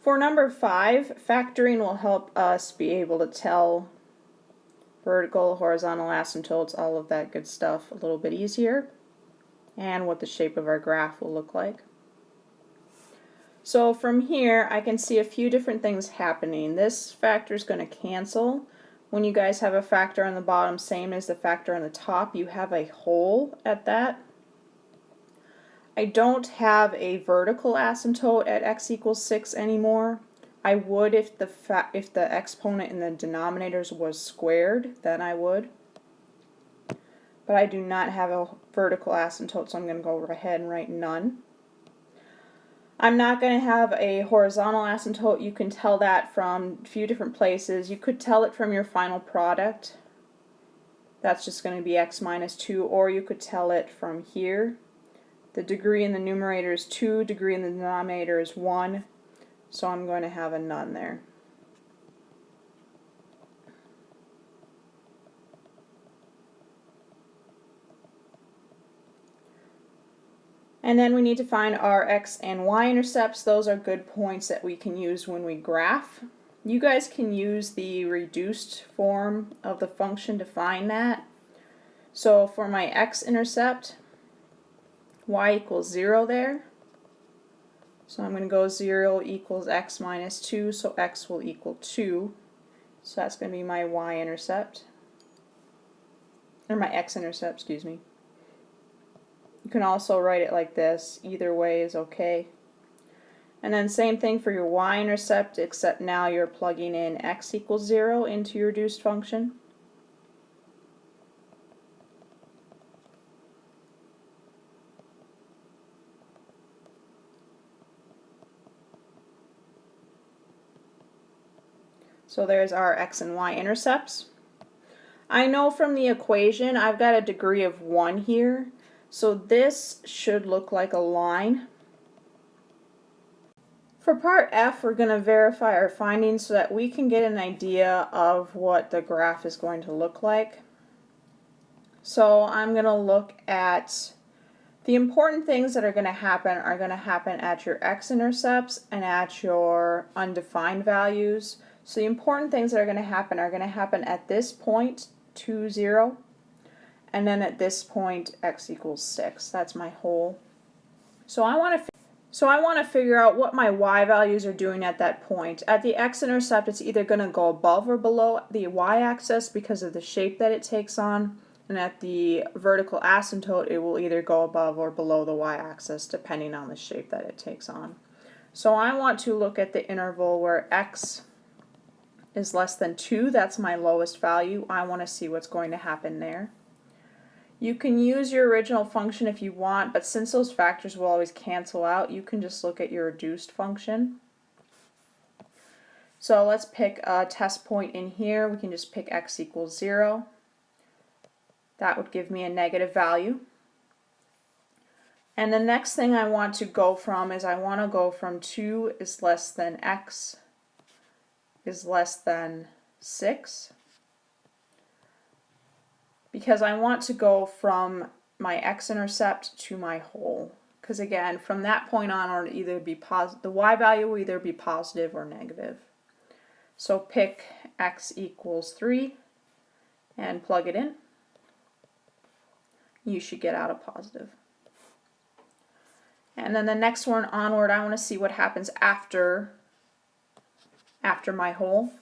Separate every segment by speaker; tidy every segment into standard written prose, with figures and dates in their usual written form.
Speaker 1: For number 5, factoring will help us be able to tell vertical, horizontal asymptotes, all of that good stuff a little bit easier, and what the shape of our graph will look like. So from here, I can see a few different things happening. This factor is going to cancel. When you guys have a factor on the bottom, same as the factor on the top, you have a hole at that. I don't have a vertical asymptote at x equals 6 anymore. I would if the exponent in the denominators was squared, then I would. But I do not have a vertical asymptote, so I'm going to go ahead and write none. I'm not going to have a horizontal asymptote. You can tell that from a few different places. You could tell it from your final product. That's just going to be x minus 2, or you could tell it from here. The degree in the numerator is 2, degree in the denominator is 1, so I'm going to have a none there. And then we need to find our x and y intercepts. Those are good points that we can use when we graph. You guys can use the reduced form of the function to find that. So for my x-intercept, y equals 0 there. So I'm going to go 0 equals x minus 2, so x will equal 2. So that's going to be my y-intercept, or my x-intercept, excuse me. You can also write it like this. Either way is okay. And then same thing for your y-intercept, except now you're plugging in x equals 0 into your reduced function. So there's our x and y intercepts. I know from the equation I've got a degree of 1 here, so this should look like a line. For part F, we're going to verify our findings so that we can get an idea of what the graph is going to look like. So I'm going to look at the important things that are going to happen at your x-intercepts and at your undefined values. So the important things that are going to happen at this point, 2, 0, and then at this point, x equals 6. That's my whole. So I want to figure out what my y values are doing at that point. At the x-intercept, it's either going to go above or below the y-axis because of the shape that it takes on. And at the vertical asymptote, it will either go above or below the y-axis depending on the shape that it takes on. So I want to look at the interval where x is less than 2. That's my lowest value. I want to see what's going to happen there. You can use your original function if you want, but since those factors will always cancel out, you can just look at your reduced function. So let's pick a test point in here. We can just pick x equals 0. That would give me a negative value. And the next thing I want to go from is 2 is less than x is less than 6. Because I want to go from my x-intercept to my whole. Because again, from that point on, the y value will either be positive or negative. So pick x equals 3 and plug it in. You should get out a positive. And then the next one onward, I want to see what happens after my whole.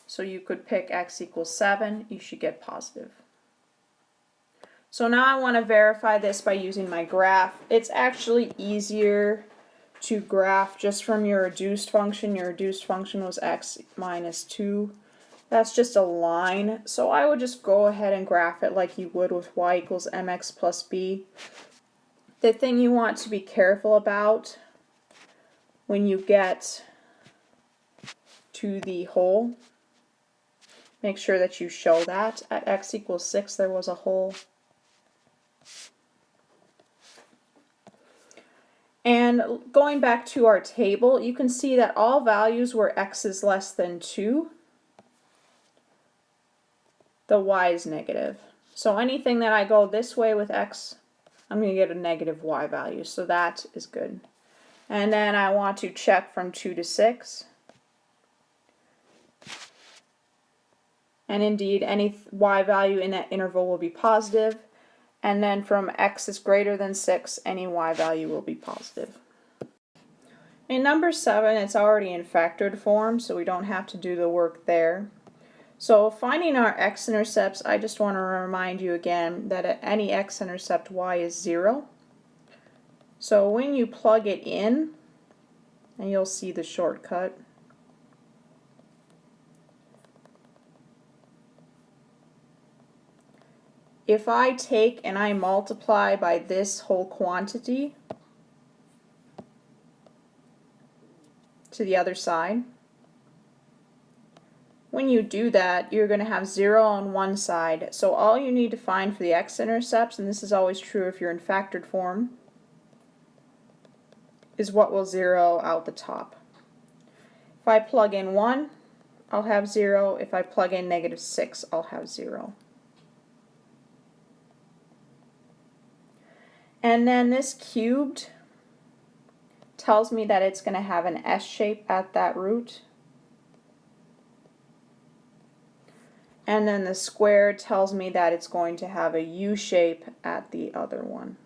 Speaker 1: So you could pick x equals 7, you should get positive. So now I want to verify this by using my graph. It's actually easier to graph just from your reduced function. Your reduced function was x minus 2. That's just a line. So I would just go ahead and graph it like you would with y equals mx plus b. The thing you want to be careful about when you get to the whole, make sure that you show that. At x equals 6 there was a whole. And going back to our table, you can see that all values where x is less than 2, the y is negative. So anything that I go this way with x, I'm going to get a negative y value, so that is good. And then I want to check from 2 to 6. And indeed, any y value in that interval will be positive. And then from x is greater than 6, any y value will be positive. In number 7, it's already in factored form, so we don't have to do the work there. So finding our x-intercepts, I just want to remind you again that at any x-intercept y is 0. So when you plug it in, and you'll see the shortcut, if I take and I multiply by this whole quantity to the other side, when you do that, you're going to have 0 on one side. So all you need to find for the x-intercepts, and this is always true if you're in factored form, is what will 0 out the top. If I plug in 1, I'll have 0. If I plug in -6, I'll have 0. And then this cubed tells me that it's going to have an S shape at that root. And then the squared tells me that it's going to have a U shape at the other one.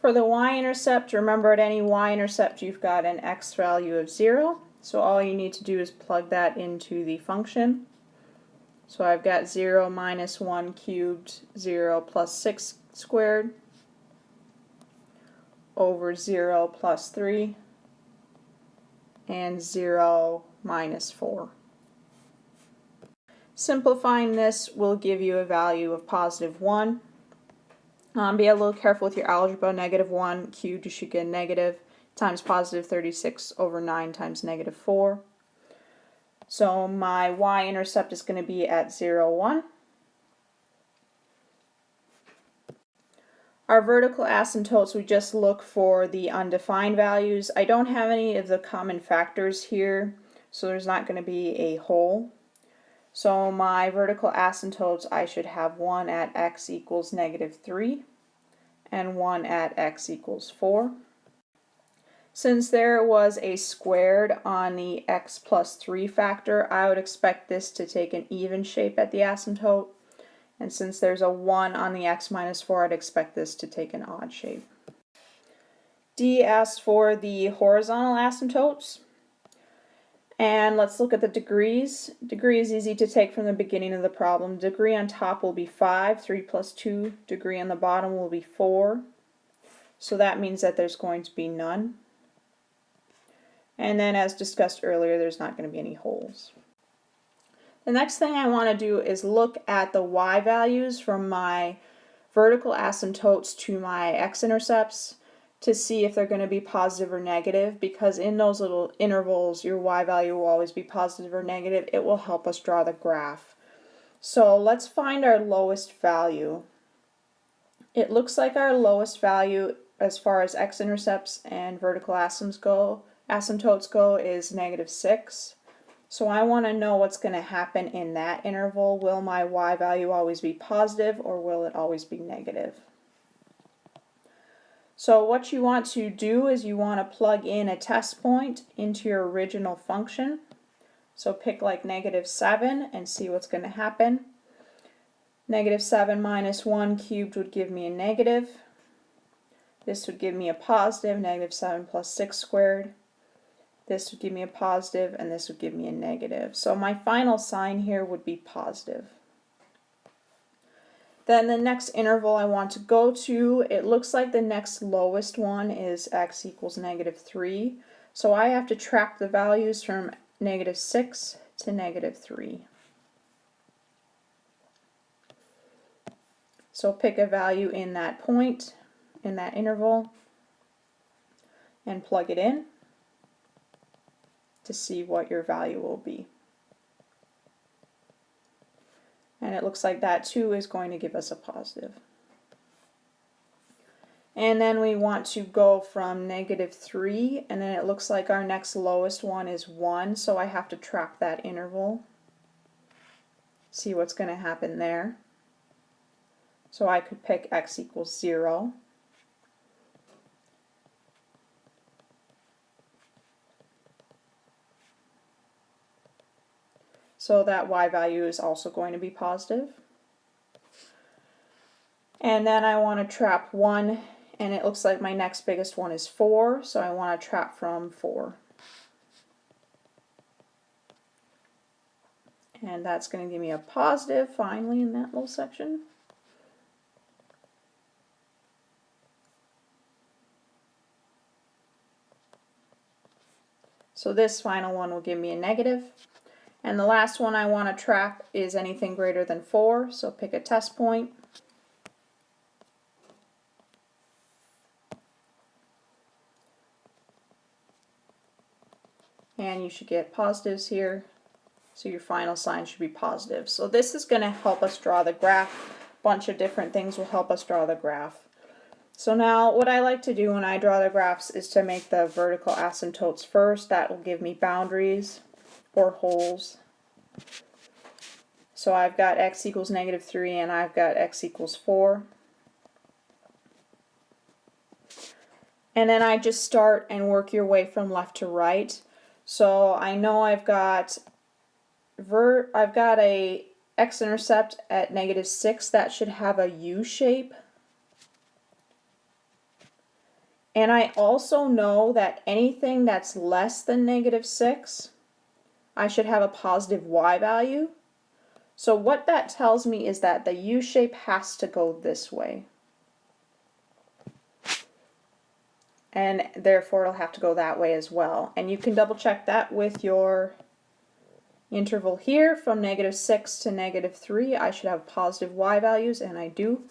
Speaker 1: For the y-intercept, remember at any y-intercept you've got an x value of 0. So all you need to do is plug that into the function. So I've got 0 minus 1 cubed, 0 plus 6 squared, over 0 plus 3, and 0 minus 4. Simplifying this will give you a value of positive 1. Be a little careful with your algebra. -1 cubed, you should get negative, times positive 36 over 9 times -4. So my y-intercept is going to be at 0, 1. Our vertical asymptotes, we just look for the undefined values. I don't have any of the common factors here, so there's not going to be a hole. So my vertical asymptotes, I should have one at x equals -3 and one at x equals 4. Since there was a squared on the x plus 3 factor, I would expect this to take an even shape at the asymptote. And since there's a 1 on the x minus 4, I'd expect this to take an odd shape. D asks for the horizontal asymptotes. And let's look at the degrees. Degree is easy to take from the beginning of the problem. Degree on top will be 5, 3 plus 2. Degree on the bottom will be 4. So that means that there's going to be none. And then as discussed earlier, there's not going to be any holes. The next thing I want to do is look at the y values from my vertical asymptotes to my x-intercepts to see if they're going to be positive or negative, because in those little intervals your y value will always be positive or negative. It will help us draw the graph. So let's find our lowest value. It looks like our lowest value as far as x-intercepts and vertical asymptotes go is -6. So I want to know what's going to happen in that interval. Will my y value always be positive or will it always be negative? So what you want to do is you want to plug in a test point into your original function. So pick like -7 and see what's going to happen. -7 minus 1 cubed would give me a negative. This would give me a positive, -7 plus 6 squared. This would give me a positive, and this would give me a negative. So my final sign here would be positive. Then the next interval I want to go to, it looks like the next lowest one is x equals -3. So I have to track the values from -6 to -3. So pick a value in that point, in that interval, and plug it in to see what your value will be. And it looks like that too is going to give us a positive. And then we want to go from -3, and then it looks like our next lowest one is 1, so I have to track that interval, see what's going to happen there. So I could pick x equals 0. So that y value is also going to be positive. And then I want to trap 1, and it looks like my next biggest one is 4, so I want to trap from 4. And that's going to give me a positive finally in that little section. So this final one will give me a negative. And the last one I want to trap is anything greater than 4, so pick a test point. And you should get positives here. So your final sign should be positive. So this is going to help us draw the graph. A bunch of different things will help us draw the graph. So now what I like to do when I draw the graphs is to make the vertical asymptotes first. That will give me boundaries or holes. So I've got x equals -3 and I've got x equals 4. And then I just start and work your way from left to right. So I know I've got a x-intercept at -6 that should have a U shape. And I also know that anything that's less than -6, I should have a positive y value. So what that tells me is that the U shape has to go this way. And therefore it'll have to go that way as well. And you can double check that with your interval here from -6 to -3. I should have positive y values, and I do.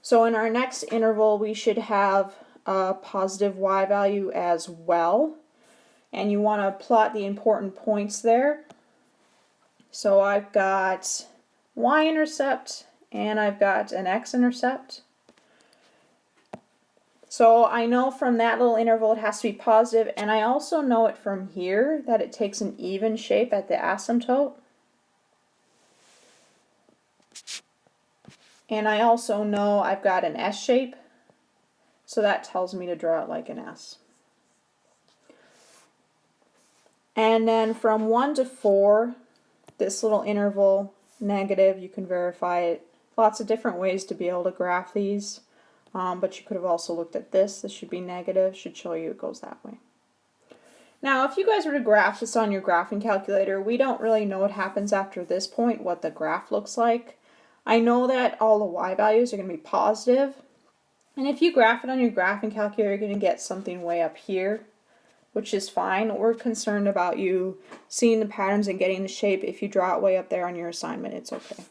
Speaker 1: So in our next interval we should have a positive y value as well. And you want to plot the important points there. So I've got y-intercept and I've got an x-intercept. So I know from that little interval it has to be positive, and I also know it from here that it takes an even shape at the asymptote. And I also know I've got an S shape, so that tells me to draw it like an S. And then from 1 to 4, this little interval, negative, you can verify it. Lots of different ways to be able to graph these. But you could have also looked at this. This should be negative, should show you it goes that way. Now, if you guys were to graph this on your graphing calculator, we don't really know what happens after this point, what the graph looks like. I know that all the y values are going to be positive. And if you graph it on your graphing calculator, you're going to get something way up here, which is fine. We're concerned about you seeing the patterns and getting the shape. If you draw it way up there on your assignment, it's okay.